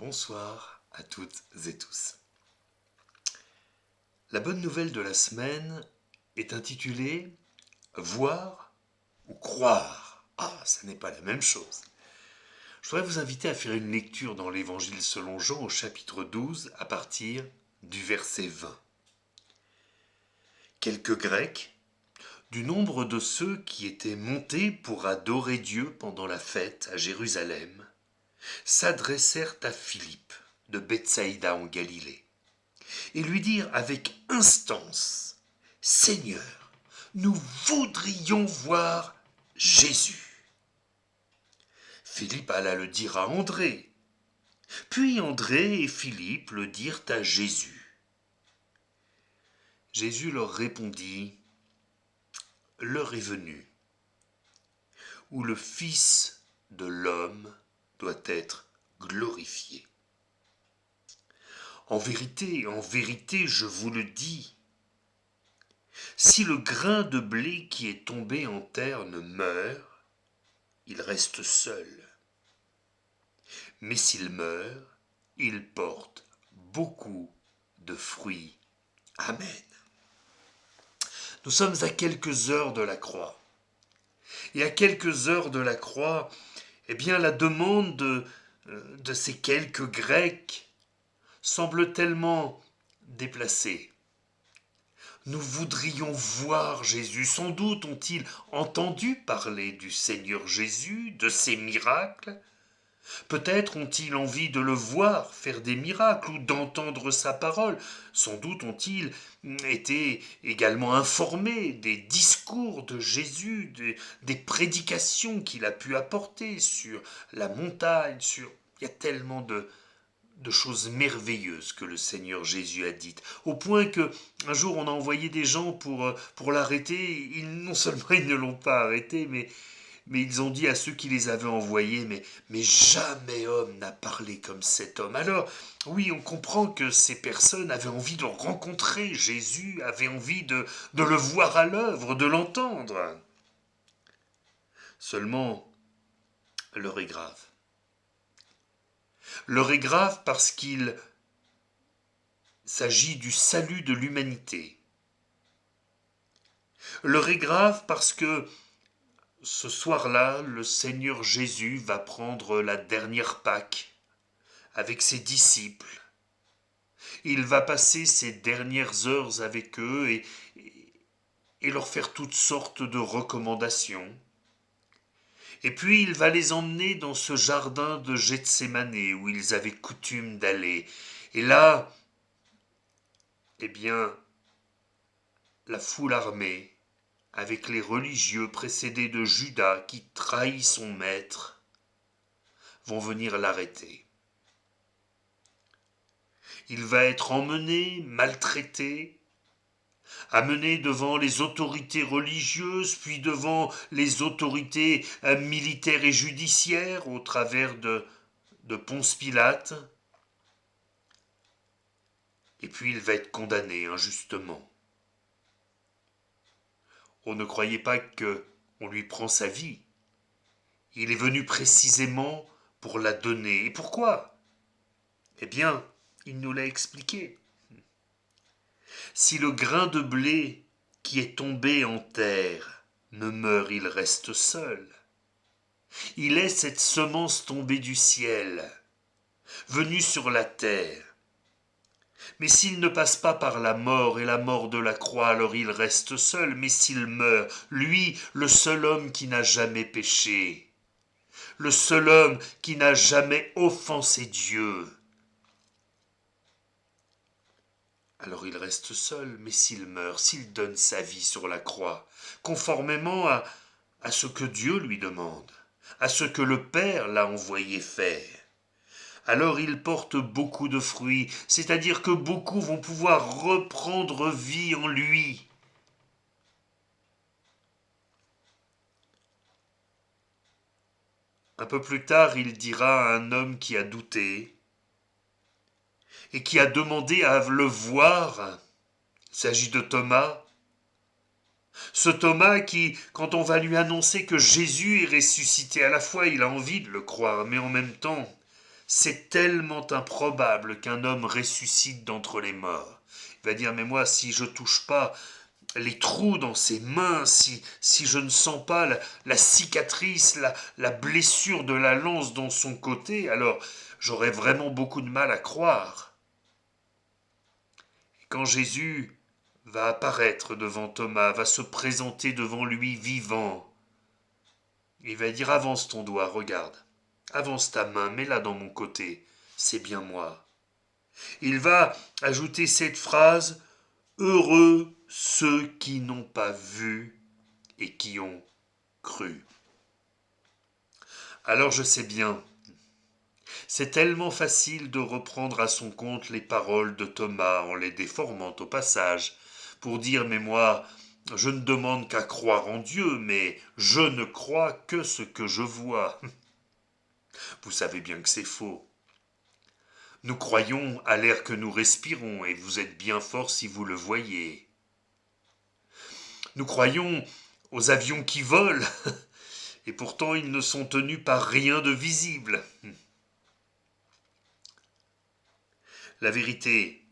Bonsoir à toutes et tous. La bonne nouvelle de la semaine est intitulée « Voir ou croire ». Ah, ça n'est pas la même chose. Je voudrais vous inviter à faire une lecture dans l'Évangile selon Jean au chapitre 12 à partir du verset 20. Quelques Grecs, du nombre de ceux qui étaient montés pour adorer Dieu pendant la fête à Jérusalem, s'adressèrent à Philippe de Bethsaïda en Galilée et lui dirent avec instance : « Seigneur, nous voudrions voir Jésus. » Philippe alla le dire à André. Puis André et Philippe le dirent à Jésus. Jésus leur répondit : « L'heure est venue où le Fils de l'homme doit être glorifié. En vérité, je vous le dis, si le grain de blé qui est tombé en terre ne meurt, il reste seul. Mais s'il meurt, il porte beaucoup de fruits. Amen. » Nous sommes à quelques heures de la croix. Et à quelques heures de la croix, la demande de ces quelques Grecs semble tellement déplacée. Nous voudrions voir Jésus. Sans doute ont-ils entendu parler du Seigneur Jésus, de ses miracles. Peut-être ont-ils envie de le voir faire des miracles ou d'entendre sa parole. Sans doute ont-ils été également informés des discours de Jésus, des prédications qu'il a pu apporter sur la montagne. Il y a tellement de choses merveilleuses que le Seigneur Jésus a dites, au point que un jour on a envoyé des gens pour l'arrêter. Non seulement ils ne l'ont pas arrêté, mais ils ont dit à ceux qui les avaient envoyés, mais jamais homme n'a parlé comme cet homme. Alors, oui, on comprend que ces personnes avaient envie de rencontrer Jésus, avaient envie de le voir à l'œuvre, de l'entendre. Seulement, l'heure est grave. L'heure est grave parce qu'il s'agit du salut de l'humanité. L'heure est grave parce que ce soir-là, le Seigneur Jésus va prendre la dernière Pâque avec ses disciples. Il va passer ses dernières heures avec eux et leur faire toutes sortes de recommandations. Et puis il va les emmener dans ce jardin de Gethsémanée où ils avaient coutume d'aller. Et là, la foule armée, avec les religieux précédés de Judas qui trahit son maître, vont venir l'arrêter. Il va être emmené, maltraité, amené devant les autorités religieuses, puis devant les autorités militaires et judiciaires au travers de Ponce Pilate. Et puis il va être condamné injustement. On ne croyait pas qu'on lui prend sa vie. Il est venu précisément pour la donner. Et pourquoi ? Il nous l'a expliqué. Si le grain de blé qui est tombé en terre ne meurt, il reste seul. Il est cette semence tombée du ciel, venue sur la terre. Mais s'il ne passe pas par la mort et la mort de la croix, alors il reste seul. Mais s'il meurt, lui, le seul homme qui n'a jamais péché, le seul homme qui n'a jamais offensé Dieu, alors il reste seul. Mais s'il meurt, s'il donne sa vie sur la croix, conformément à ce que Dieu lui demande, à ce que le Père l'a envoyé faire, alors il porte beaucoup de fruits, c'est-à-dire que beaucoup vont pouvoir reprendre vie en lui. Un peu plus tard, il dira à un homme qui a douté et qui a demandé à le voir. Il s'agit de Thomas. Ce Thomas qui, quand on va lui annoncer que Jésus est ressuscité, à la fois il a envie de le croire, mais en même temps, c'est tellement improbable qu'un homme ressuscite d'entre les morts. Il va dire, mais moi, si je touche pas les trous dans ses mains, si je ne sens pas la cicatrice, la blessure de la lance dans son côté, alors j'aurais vraiment beaucoup de mal à croire. Quand Jésus va apparaître devant Thomas, va se présenter devant lui vivant, il va dire, avance ton doigt, regarde, avance ta main, mets-la dans mon côté, c'est bien moi. Il va ajouter cette phrase, heureux ceux qui n'ont pas vu et qui ont cru. Alors je sais bien, c'est tellement facile de reprendre à son compte les paroles de Thomas en les déformant au passage, pour dire mais moi, je ne demande qu'à croire en Dieu, mais je ne crois que ce que je vois. Vous savez bien que c'est faux. Nous croyons à l'air que nous respirons, et vous êtes bien fort si vous le voyez. Nous croyons aux avions qui volent, et pourtant ils ne sont tenus par rien de visible. La vérité,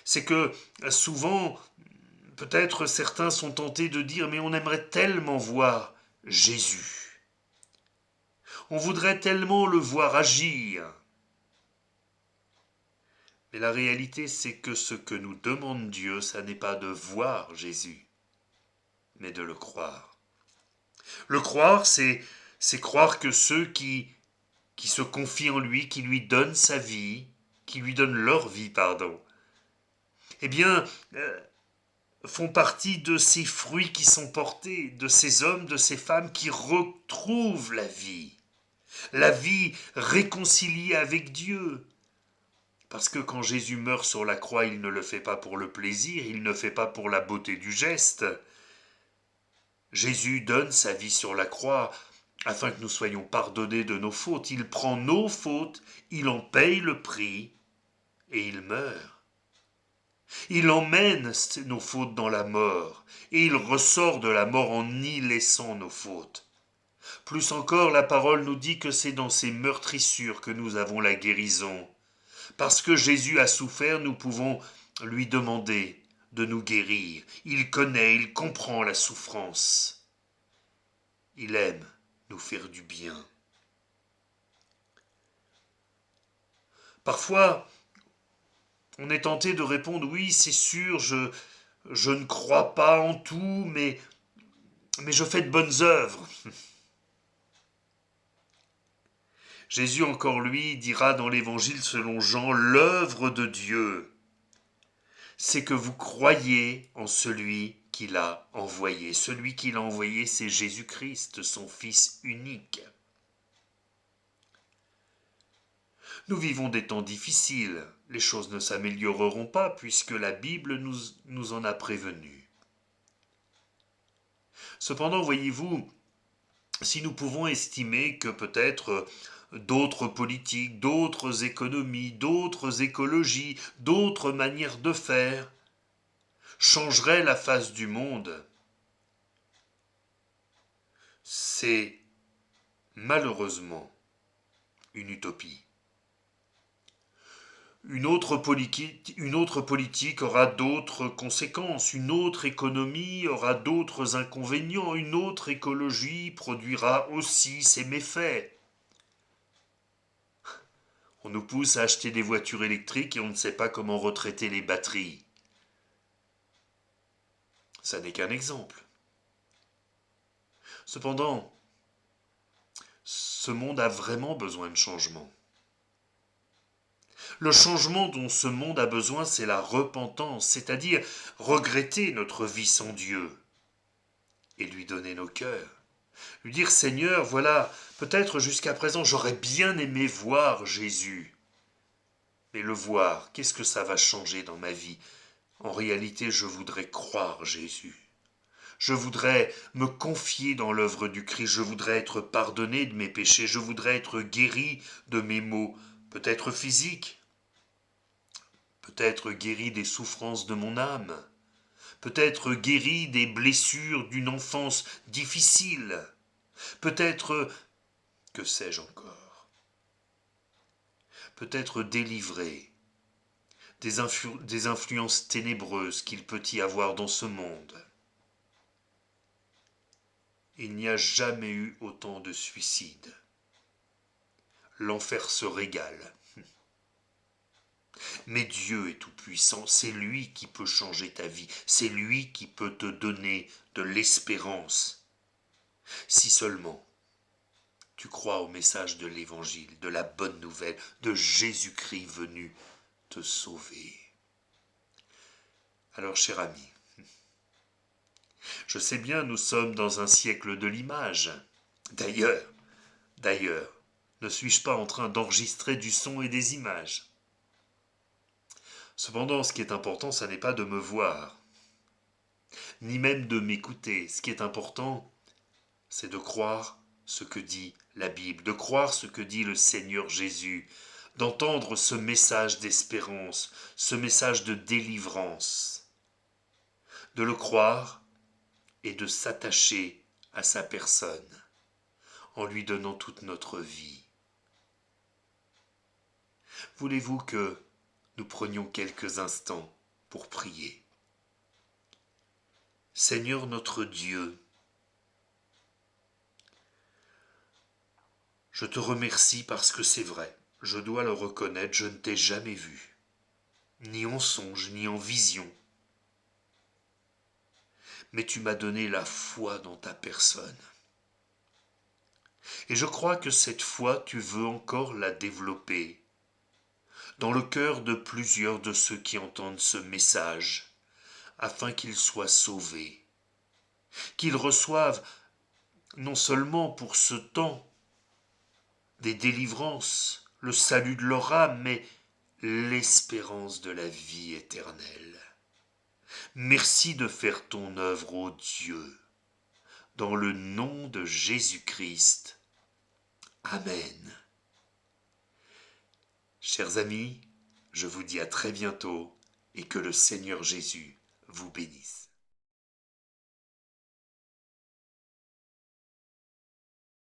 c'est que souvent, peut-être certains sont tentés de dire, mais on aimerait tellement voir Jésus. On voudrait tellement le voir agir. Mais la réalité, c'est que ce que nous demande Dieu, ça n'est pas de voir Jésus, mais de le croire. Le croire, c'est croire que ceux qui se confient en lui, qui lui donnent sa vie, qui lui donnent leur vie, pardon, eh bien, font partie de ces fruits qui sont portés, de ces hommes, de ces femmes qui retrouvent la vie réconciliée avec Dieu. Parce que quand Jésus meurt sur la croix, il ne le fait pas pour le plaisir, il ne fait pas pour la beauté du geste. Jésus donne sa vie sur la croix afin que nous soyons pardonnés de nos fautes. Il prend nos fautes, il en paye le prix et il meurt. Il emmène nos fautes dans la mort et il ressort de la mort en y laissant nos fautes. Plus encore, la parole nous dit que c'est dans ces meurtrissures que nous avons la guérison. Parce que Jésus a souffert, nous pouvons lui demander de nous guérir. Il connaît, il comprend la souffrance. Il aime nous faire du bien. Parfois, on est tenté de répondre, oui, c'est sûr, je ne crois pas en tout, mais je fais de bonnes œuvres. Jésus encore lui dira dans l'évangile selon Jean, l'œuvre de Dieu, c'est que vous croyez en celui qu'il a envoyé. Celui qu'il a envoyé, c'est Jésus-Christ, son Fils unique. Nous vivons des temps difficiles, les choses ne s'amélioreront pas puisque la Bible nous en a prévenus. Cependant, voyez-vous, si nous pouvons estimer que peut-être d'autres politiques, d'autres économies, d'autres écologies, d'autres manières de faire changeraient la face du monde, c'est malheureusement une utopie. Une autre politique aura d'autres conséquences, une autre économie aura d'autres inconvénients, une autre écologie produira aussi ses méfaits. On nous pousse à acheter des voitures électriques et on ne sait pas comment retraiter les batteries. Ça n'est qu'un exemple. Cependant, ce monde a vraiment besoin de changement. Le changement dont ce monde a besoin, c'est la repentance, c'est-à-dire regretter notre vie sans Dieu et lui donner nos cœurs. Lui dire, Seigneur, voilà, peut-être jusqu'à présent j'aurais bien aimé voir Jésus. Mais le voir, qu'est-ce que ça va changer dans ma vie? En réalité, je voudrais croire Jésus. Je voudrais me confier dans l'œuvre du Christ. Je voudrais être pardonné de mes péchés. Je voudrais être guéri de mes maux, peut-être physiques, peut-être guéri des souffrances de mon âme, peut-être guéri des blessures d'une enfance difficile, peut-être, que sais-je encore. peut-être délivré des influences ténébreuses qu'il peut y avoir dans ce monde. Il n'y a jamais eu autant de suicides. L'enfer se régale. Mais Dieu est tout-puissant, c'est lui qui peut changer ta vie, c'est lui qui peut te donner de l'espérance. Si seulement tu crois au message de l'Évangile, de la bonne nouvelle, de Jésus-Christ venu te sauver. Alors, cher ami, je sais bien, nous sommes dans un siècle de l'image. D'ailleurs, ne suis-je pas en train d'enregistrer du son et des images? Cependant, ce qui est important, ce n'est pas de me voir, ni même de m'écouter. Ce qui est important, c'est de croire ce que dit la Bible, de croire ce que dit le Seigneur Jésus, d'entendre ce message d'espérance, ce message de délivrance, de le croire et de s'attacher à sa personne en lui donnant toute notre vie. Voulez-vous que nous prenions quelques instants pour prier? Seigneur notre Dieu, je te remercie parce que c'est vrai, je dois le reconnaître, je ne t'ai jamais vu, ni en songe, ni en vision. Mais tu m'as donné la foi dans ta personne. Et je crois que cette foi, tu veux encore la développer dans le cœur de plusieurs de ceux qui entendent ce message, afin qu'ils soient sauvés, qu'ils reçoivent non seulement pour ce temps des délivrances, le salut de leur âme, mais l'espérance de la vie éternelle. Merci de faire ton œuvre, ô Dieu, dans le nom de Jésus-Christ. Amen. Chers amis, je vous dis à très bientôt et que le Seigneur Jésus vous bénisse.